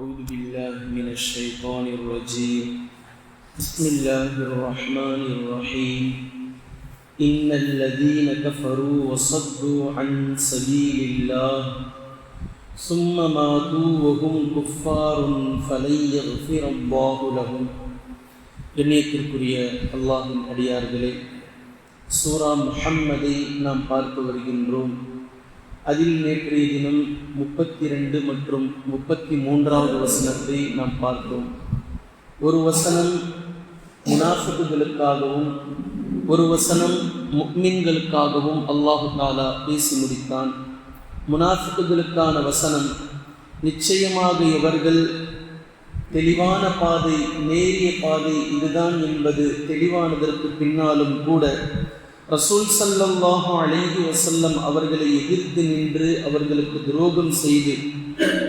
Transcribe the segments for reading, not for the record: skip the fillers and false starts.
أعوذ بالله من الشيطان الرجيم بسم الله الرحمن الرحيم إن الذين كفروا وصدوا عن سبيل الله ثم ماتوا وهم كفار فلن يغفر الله لهم. கண்ணியத்திற்குரிய அல்லாஹ்வின் அடியார்களே, சூரா முஹம்மதை நாம் பார்த்து வருகின்றோம். அதில் நேற்றைய தினம் 32 மற்றும் 33வது வசனத்தை நாம் பார்த்தோம். ஒரு வசனம் முனாஃபிக்குகளுக்காகவும் ஒரு வசனம் முஃமின்களுக்காகவும் அல்லாஹ் தஆலா பேசி முடித்தான். முனாஃபிக்குகளுக்கான வசனம், நிச்சயமாக இவர்கள் தெளிவான பாதை, நேரிய பாதை இதுதான் என்பது தெளிவானதற்கு பின்னாலும் கூட ரசூல் ஸல்லல்லாஹு அலைஹி வஸல்லம் அவர்களை எதிர்த்து நின்று அவர்களுக்கு துரோகம் செய்து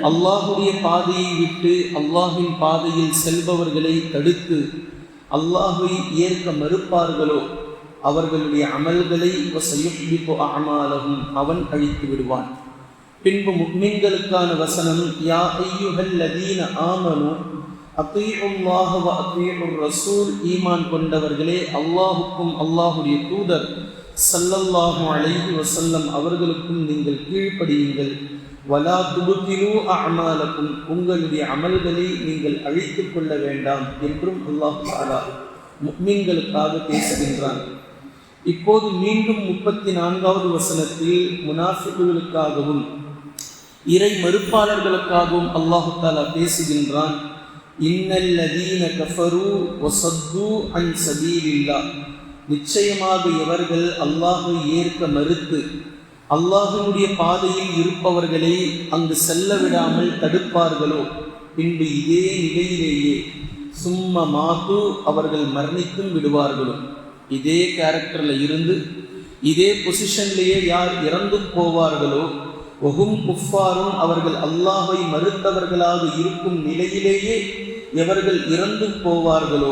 அல்லாஹுடைய பாதையை விட்டு அல்லாஹின் பாதையில் செல்பவர்களை தடுத்து அல்லாஹை ஏற்க மறுப்பார்களோ அவர்களுடைய அமல்களை வஸயுஹ்பிது அஅமாலஹும், அவன் அழித்து விடுவான். பின்பு முஃமின்களுக்கான வசனம், யா அய்யுஹல்லதீன ஆமனு அத்தீஉல்லாஹ வ அத்தீஉர் ரசூல், ஈமான் கொண்டவர்களே, அல்லாஹுக்கும் அல்லாஹுடைய தூதர் ஸல்லல்லாஹு அலைஹி வஸல்லம் அவர்களுக்கும் நீங்கள் கீழ்ப்படியுங்கள். வலா துப்திலு அஅமாலக்கும், உங்களுடைய அமல்களை நீங்கள் அழித்துக் கொள்ள வேண்டாம் என்றும் அல்லாஹ் தஆலா முஃமின்களுக்காக பேசுகின்றான். இப்போது மீண்டும் 34வது வசனத்தில் முனாஃபிக்குகளுக்காகவும் இறை மறுப்பாளர்களுக்காகவும் அல்லாஹ் தஆலா பேசுகின்றான். இன்னல்லதீன கஃபரு வஸத்து அன் சபீலில்லாஹ், நிச்சயமாக இவர்கள் அல்லாஹை ஏற்க மறுத்து அல்லாஹ்வுடைய பாதையில் இருப்பவர்களை அங்கு செல்ல விடாமல் தடுப்பார்களோ பின்பு இதே நிலையிலேயே சும்ம மாத்து, அவர்கள் மரணித்தும் விடுவார்களோ. இதே கேரக்டர்ல இருந்து இதே பொசிஷன்லேயே யார் இறந்தும் போவார்களோ, வஹும் குஃபாரும், அவர்கள் அல்லாஹை மறுத்தவர்களாக இருக்கும் நிலையிலேயே எவர்கள் இறந்தும் போவார்களோ,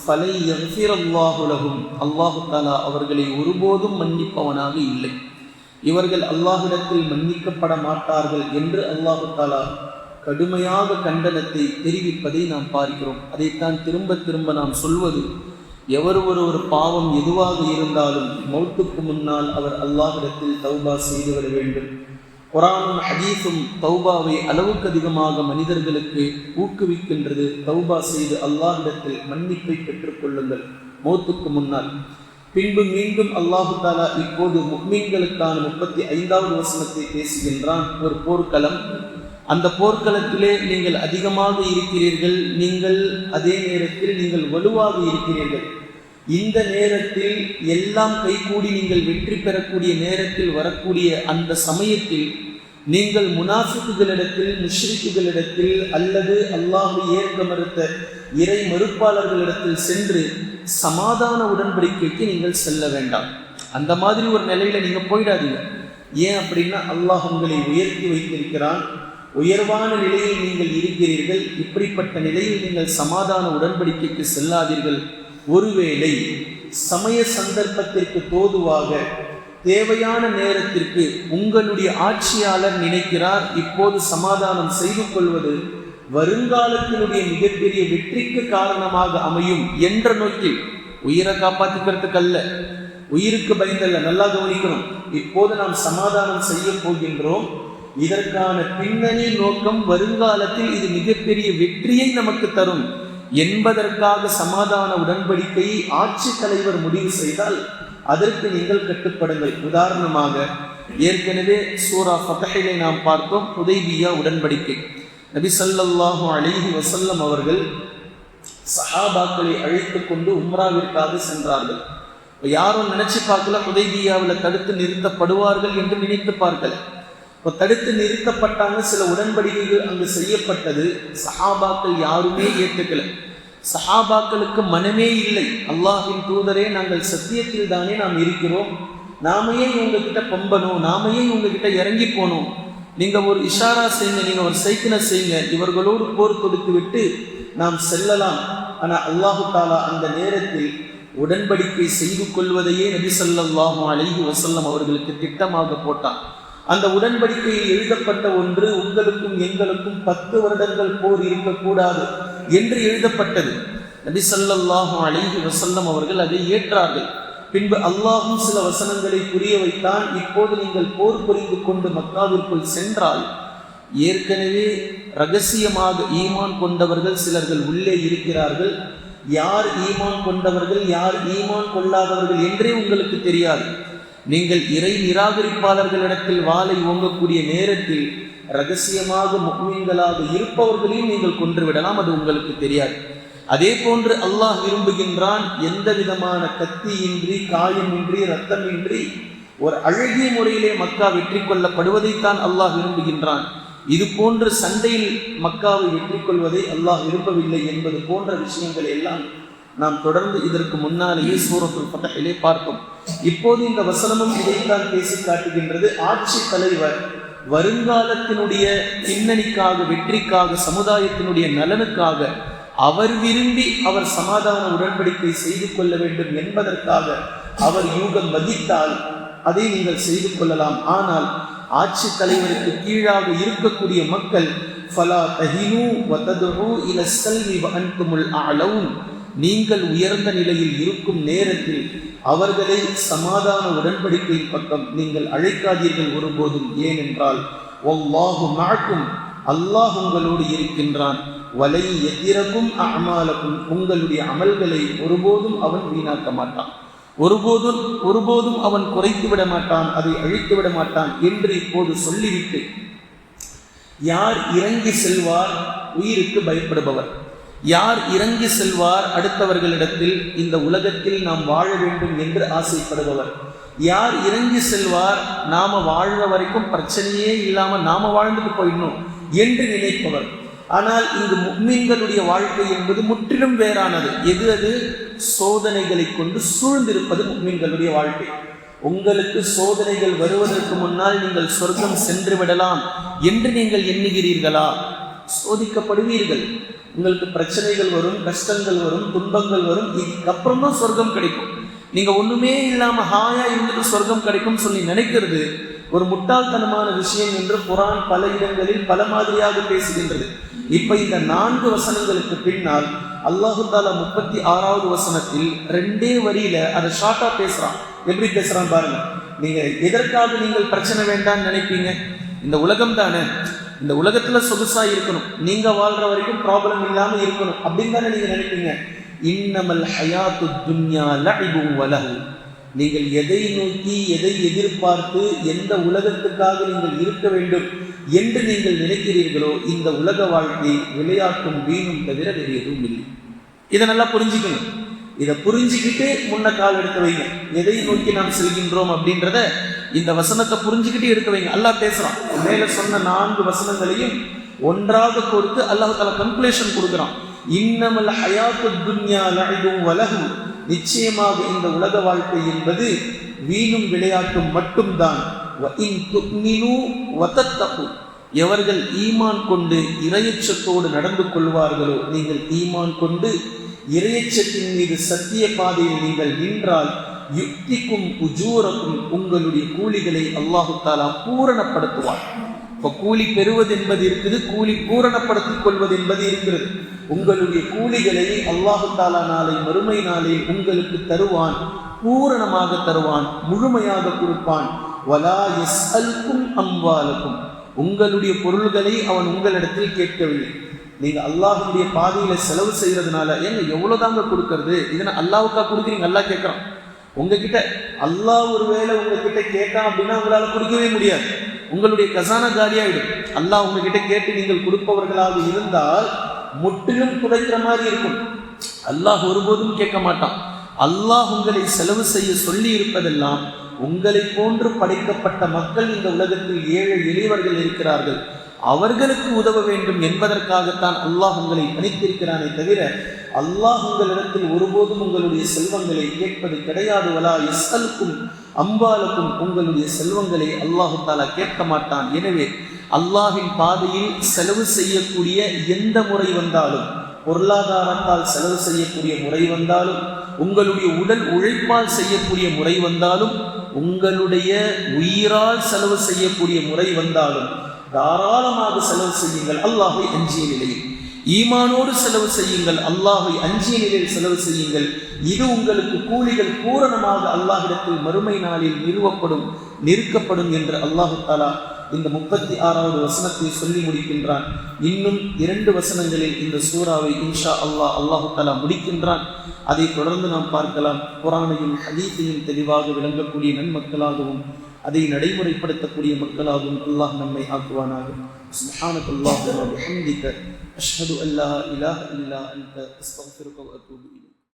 ஃபலை யக்ஃபிரல்லாஹு லஹும், அல்லாஹு தஆலா அவர்களை ஒருபோதும் மன்னிப்பவனாக இல்லை. இவர்கள் அல்லாஹ்விடத்தில் மன்னிக்கப்பட மாட்டார்கள் என்று அல்லாஹு தஆலா கடுமையாக கண்டனத்தை தெரிவிப்பதை நாம் பார்க்கிறோம். அதைத்தான் திரும்ப திரும்ப நாம் சொல்வது, எவர் ஒரு பாவம் எதுவாக இருந்தாலும் மௌத்துக்கு முன்னால் அவர் அல்லாஹ்விடத்தில் தௌபா செய்துவிட வேண்டும். குர்ஆனும் ஹதீஸும் தௌபாவை அளவுக்கு அதிகமாக மனிதர்களுக்கு ஊக்குவிக்கின்றது. தௌபா செய்து அல்லாஹ்விடத்தில் மன்னிப்பை பெற்றுக்கொள்ளுங்கள் மௌத்துக்கு முன்னால். பின்பு மீண்டும் அல்லாஹு தஆலா இப்போது முஃமின்களுக்கான 35வது வசனத்தை பேசுகின்றான். ஒரு போர்க்களம், அந்த போர்க்களத்திலே நீங்கள் அதிகமாக இருக்கிறீர்கள், நீங்கள் அதே நேரத்தில் நீங்கள் வலுவாக இருக்கிறீர்கள். இந்த நேரத்தில் எல்லாம் கைகூடி நீங்கள் வெற்றி பெறக்கூடிய நேரத்தில் வரக்கூடிய அந்த சமயத்தில் நீங்கள் முனாஃபிக்குகளிடத்தில், முஷ்ரிக்குகளிடத்தில் அல்லது அல்லாஹ்வை ஏற்க மறுத்த இறை மறுப்பாளர்களிடத்தில் சென்று சமாதான உடன்படிக்கைக்கு நீங்கள் செல்ல வேண்டாம். அந்த மாதிரி ஒரு நிலையில நீங்க போயிடாதீங்க. ஏன் அப்படின்னா, அல்லாஹ் உங்களை உயர்த்தி வைத்திருக்கிறான். உயர்வான நிலையில் நீங்கள் இருக்கிறீர்கள். இப்படிப்பட்ட நிலையில் நீங்கள் சமாதான உடன்படிக்கைக்கு செல்லாதீர்கள். ஒருவேளை சமய சந்தர்ப்பத்திற்கு தோதுவாக தேவையான நேரத்திற்கு உங்களுடைய ஆட்சியாளர் நினைக்கிறார், இப்போது சமாதானம் செய்து கொள்வது வருங்காலத்தினுடைய மிகப்பெரிய வெற்றிக்கு காரணமாக அமையும் என்ற நோக்கில், உயிரை காப்பாற்றிக்கிறதுக்கல்ல, உயிருக்கு பயந்தல்ல, நல்லா கவனிக்கணும். இப்போது நாம் சமாதானம் செய்ய போகின்றோம். இதற்கான பின்னணி நோக்கம் வருங்காலத்தில் இது மிகப்பெரிய வெற்றியை நமக்கு தரும் என்பதற்காக சமாதான உடன்படிக்கையை ஆட்சி தலைவர் முடிவு செய்தால் அதற்கு நீங்கள் கட்டுப்படுங்கள். உதாரணமாக ஏற்கனவே சூரா ஃபத்ஹிலே நாம் பார்த்தோம், ஹுதைபியா உடன்படிக்கை. நபி ஸல்லல்லாஹு அலைஹி வஸல்லம் அவர்கள் சஹாபாக்களை அழைத்து கொண்டு உம்ராவிற்காக சென்றார்கள். யாரும் நினைச்சு பார்க்கல ஹுதைபியாவில் தடுத்து நிறுத்தப்படுவார்கள் என்று நினைத்து பார்க்கல. இப்போ தடுத்து நிறுத்தப்பட்டாங்க. சில உடன்படிக்கைகள் அங்கு செய்யப்பட்டது. சஹாபாக்கள் யாருமே ஏற்றுக்கல. சஹாபாக்களுக்கு மனமே இல்லை. அல்லாஹ்வின் தூதரே, நாங்கள் சத்தியத்தில் தானே நாம் இருக்கிறோம், நாமையே உங்ககிட்ட பம்பணும், நாமையே உங்ககிட்ட இறங்கி போனோம், நீங்க ஒரு இஷாரா செய்யுங்க, நீங்க ஒரு சைக்கிளை செய்யுங்க, இவர்களோடு போர் கொடுத்து விட்டு நாம் செல்லலாம். ஆனால் அல்லாஹு தஆலா அந்த நேரத்தில் உடன்படிக்கை செய்து கொள்வதையே நபி ஸல்லல்லாஹு அலைஹி வஸல்லம் அவர்களுக்கு திட்டமாக போட்டான். அந்த உடன்படிக்கையில் எழுதப்பட்ட ஒன்று, உங்களுக்கும் எங்களுக்கும் 10 வருடங்கள் போர் இருக்கக்கூடாது என்று எழுதப்பட்டது. நபி ஸல்லல்லாஹு அலைஹி வஸல்லம் அவர்கள் அதை ஏற்றார்கள். பின்பு அல்லாஹும் சில வசனங்களை புரிய வைத்தான். இப்போது நீங்கள் போர் புரிந்து கொண்டு மக்காவிற்குள் சென்றால் ஏற்கனவே ரகசியமாக ஈமான் கொண்டவர்கள் சிலர்கள் உள்ளே இருக்கிறார்கள். யார் ஈமான் கொண்டவர்கள் யார் ஈமான் கொள்ளாதவர்கள் என்றே உங்களுக்கு தெரியாது. நீங்கள் இறை நிராகரிப்பாளர்களிடத்தில் வாளை ஓங்கக்கூடிய நேரத்தில் ரகசியமாக முஃமின்களாக இருப்பவர்களையும் நீங்கள் கொன்று விடலாம், அது உங்களுக்கு தெரியாது. அதே போன்று அல்லாஹ் விரும்புகின்றான், எந்த விதமான கத்தியின்றி காயமின்றி இரத்தமின்றி ஒரு அழகிய முறையிலே மக்கா வெற்றி கொள்ளப்படுவதைத்தான் அல்லாஹ் விரும்புகின்றான். இது போன்ற சண்டையில் மக்காவை வெற்றி கொள்வதை அல்லாஹ் விரும்பவில்லை என்பது போன்ற விஷயங்கள் எல்லாம் நாம் தொடர்ந்து இதற்கு முன்னாலேயே சூரத்துல் ஃபத்ஹிலே பார்த்தோம். இப்போது இந்த வசனமும் இதைத்தான் பேசி காட்டுகின்றது. ஆட்சி தலைவர் வருங்காலத்தினுடைய பின்னணிக்காக, வெற்றிக்காக, சமுதாயத்தினுடைய நலனுக்காக அவர் விரும்பி அவர் சமாதான உடன்படிக்கை செய்து கொள்ள வேண்டும் என்பதற்காக அவர் யூகம் வகித்தால் அதை நீங்கள் செய்து கொள்ளலாம். ஆனால் ஆட்சி தலைவருக்கு கீழாக இருக்கக்கூடிய மக்கள் ஃபலா தஹினு வததுஉ இல ஸல்மி வஅன்துமுல் அஅலவுன், நீங்கள் உயர்ந்த நிலையில் இருக்கும் நேரத்தில் அவர்களை சமாதான உடன்படிக்கையின் பக்கம் நீங்கள் அழைக்காதீர்கள் ஒருபோதும். ஏனென்றால் வல்லாஹு மஅக்கும், அல்லாஹ் உங்களோடு இருக்கின்றான். வலை யதிரகும் அஅமாலகும், உங்களுடைய அமல்களை ஒருபோதும் அவன் வீணாக்க மாட்டான், ஒருபோதும் அவன் குறைத்து விட மாட்டான், அதை அழித்து விட மாட்டான் என்று இப்போது சொல்லிவிட்டு, யார் இறங்கி செல்வார் உயிருக்கு பயப்படுபவர், யார் இறங்கி செல்வார் அடுத்தவர்களிடத்தில் இந்த உலகத்தில் நாம் வாழ வேண்டும் என்று ஆசைப்படுபவர், யார் இறங்கி செல்வார் நாம வாழ்ற வரைக்கும் பிரச்சனையே இல்லாம நாம வாழ்ந்துட்டு போயிடணும் என்று நினைப்பவர். ஆனால் இங்கு முஃமின்களுடைய வாழ்க்கை என்பது முற்றிலும் வேறானது. எது அது? சோதனைகளை கொண்டு சூழ்ந்திருப்பது முஃமின்களுடைய வாழ்க்கை. உங்களுக்கு சோதனைகள் வருவதற்கு முன்னால் நீங்கள் சொர்க்கம் சென்று விடலாம் என்று நீங்கள் எண்ணுகிறீர்களா? சோதிக்கப்படுவீர்கள், உங்களுக்கு பிரச்சனைகள் வரும், கஷ்டங்கள் வரும், துன்பங்கள் வரும். இதுக்கப்புறம் தான் சொர்க்கம் கிடைக்கும். நீங்க ஒண்ணுமே இல்லாம ஹாயா இருந்துட்டு சொர்க்கம் கிடைக்கும் சொல்லி நினைக்கிறது ஒரு முட்டாள்தனமான விஷயம் என்று குர்ஆன் பல இடங்களில் பல மாதிரியாக பேசுகின்றது. இப்ப இந்த 4 வசனங்களுக்கு பின்னால் அல்லாஹு தஆலா 36வது வசனத்தில் 2 வரியில அதை ஷார்ட்டா பேசுறான். எப்படி பேசுறான் பாருங்க. நீங்க எதற்காக நீங்கள் பிரச்சனை வேண்டாம்னு நினைப்பீங்க? இந்த உலகம் தானே, இந்த உலகத்துல சொகுசா இருக்கணும், நீங்க வாழ்ற வரைக்கும் ப்ராப்ளம் இல்லாம இருக்கணும் அப்படின்னு தானே நீங்க நினைப்பீங்க. இன்னமல் ஹயாத்து துன்யா லஇபுன் வலஹு, நீங்கள் எதை நோக்கி எதை எதிர்பார்த்து எந்த உலகத்துக்காக நீங்கள் இருக்க வேண்டும் என்று நீங்கள் நினைக்கிறீர்களோ இந்த உலக வாழ்க்கை விளையாட்டும் வீணும் தவிர வேறு எதுவும் இல்லை. இதை நல்லா புரிஞ்சுக்கணும். இதை புரிஞ்சுக்கிட்டு முன்ன கால் எடுத்து வைங்க. எதை நோக்கி நாம் செல்கின்றோம் அப்படின்றத இந்த வசனத்தை புரிஞ்சுக்கிட்டு எடுத்து வைங்க. அல்லாஹ் பேசுறான். மேல சொன்ன 4 வசனங்களையும் ஒன்றாக கொடுத்து அல்லாஹ் தஆலா கன்க்ளூஷன் கொடுக்குறான். இன்னமல் ஹயாத்து துன்யா லஇபுன் வலஹு, நிச்சயமாக இந்த உலக வாழ்க்கை என்பது வீணும் விளையாட்டும் மட்டும்தான். எவர்கள் ஈமான் கொண்டு இறையச்சத்தோடு நடந்து கொள்வார்களோ, நீங்கள் ஈமான் கொண்டு இறையச்சத்தின் மீது சத்திய பாதையில் நீங்கள் நின்றால், யுக்திக்கும் உஜூரக்கும், உங்களுடைய கூலிகளை அல்லாஹு தஆலா பூரணப்படுத்துவார். இப்போ கூலி பெறுவது என்பது இருக்குது, கூலி பூரணப்படுத்திக் கொள்வது என்பது இருக்கிறது. உங்களுடைய கூலிகளை அல்லாஹு தஆலா நாளை மறுமை நாளில் உங்களுக்கு தருவான், பூரணமாக தருவான், முழுமையாக கொடுப்பான். வலா யஸ்அல்கும் அம்வாலக்கும், உங்களுடைய பொருள்களை அவன் உங்களிடத்தில் கேட்கவில்லை. நீங்க அல்லாஹ்வுடைய பாதையில செலவு செய்யறதுனால ஏங்க எவ்வளவுதாங்க கொடுக்கறது? இதனை அல்லாஹ்வுக்கா கொடுக்குறீங்க? அல்லாஹ் கேட்கறான் உங்ககிட்ட. அல்லாஹ் ஒருவேளை உங்ககிட்ட கேட்டான் அப்படின்னா உங்களால கொடுக்கவே முடியாது, உங்களுடைய கசானா காலியாயிடும். அல்லாஹ் உங்ககிட்ட கேட்டு நீங்கள் கொடுப்பவர்களாக இருந்தால் முற்றிலும் குறைக்கிற மாதிரி இருக்கும். அல்லாஹ் ஒருபோதும் கேட்க மாட்டான். அல்லாஹ் உங்களை செலவு செய்ய சொல்லி இருப்பதெல்லாம் உங்களை போன்று படைக்கப்பட்ட மக்கள் இந்த உலகத்தில் ஏழை எளியவர்கள் இருக்கிறார்கள், அவர்களுக்கு உதவ வேண்டும் என்பதற்காகத்தான் அல்லாஹ் உங்களை பணித்திருக்கிறானே தவிர அல்லாஹ் உங்களிடத்தில் ஒருபோதும் உங்களுடைய செல்வங்களை கேட்பது கிடையாது. வலா யஸ்அல்கும் அம்வாலக்கும், உங்களுடைய செல்வங்களை அல்லாஹு தஆலா கேட்க மாட்டான். எனவே அல்லாஹின் பாதையில் செலவு செய்யக்கூடிய எந்த முறை வந்தாலும், பொருளாதாரத்தால் செலவு செய்யக்கூடிய முறை வந்தாலும், உங்களுடைய உடல் உழைப்பால் செய்யக்கூடிய முறை வந்தாலும், உங்களுடைய உயிரால் செலவு செய்யக்கூடிய முறை வந்தாலும் தாராளமாக செலவு செய்யுங்கள் அல்லாஹ்வை அஞ்சிய நிலையில். ஈமானோடு செலவு செய்யுங்கள், அல்லாஹ்வை அஞ்சிய நிலையில் செலவு செய்யுங்கள். இது உங்களுக்கு கூலிகள் பூரணமாக அல்லாஹ்விடத்தில் மறுமை நாளில் நிறுக்கப்படும் என்று அல்லாஹு தஆலா இந்த 36வது வசனத்தை சொல்லி முடிக்கின்றான். இன்னும் 2 வசனங்களில் இந்த சூராவை இன்ஷா அல்லாஹு தஆலா முடிக்கின்றான். அதை தொடர்ந்து நாம் பார்க்கலாம். குர்ஆனையும் ஹதீஸையும் தெளிவாக விளங்கக்கூடிய நன்மக்களாகவும் அதை நடைமுறைப்படுத்தக்கூடிய மக்களாகவும் அல்லாஹ் நம்மை ஆக்குவானாக. சுப்ஹானல்லாஹி வ பிஹம்திக அஷ்ஹது அல்லா இலாஹ இல்லா அன்த அஸ்தக்ஃபிருக வ அத்தூபு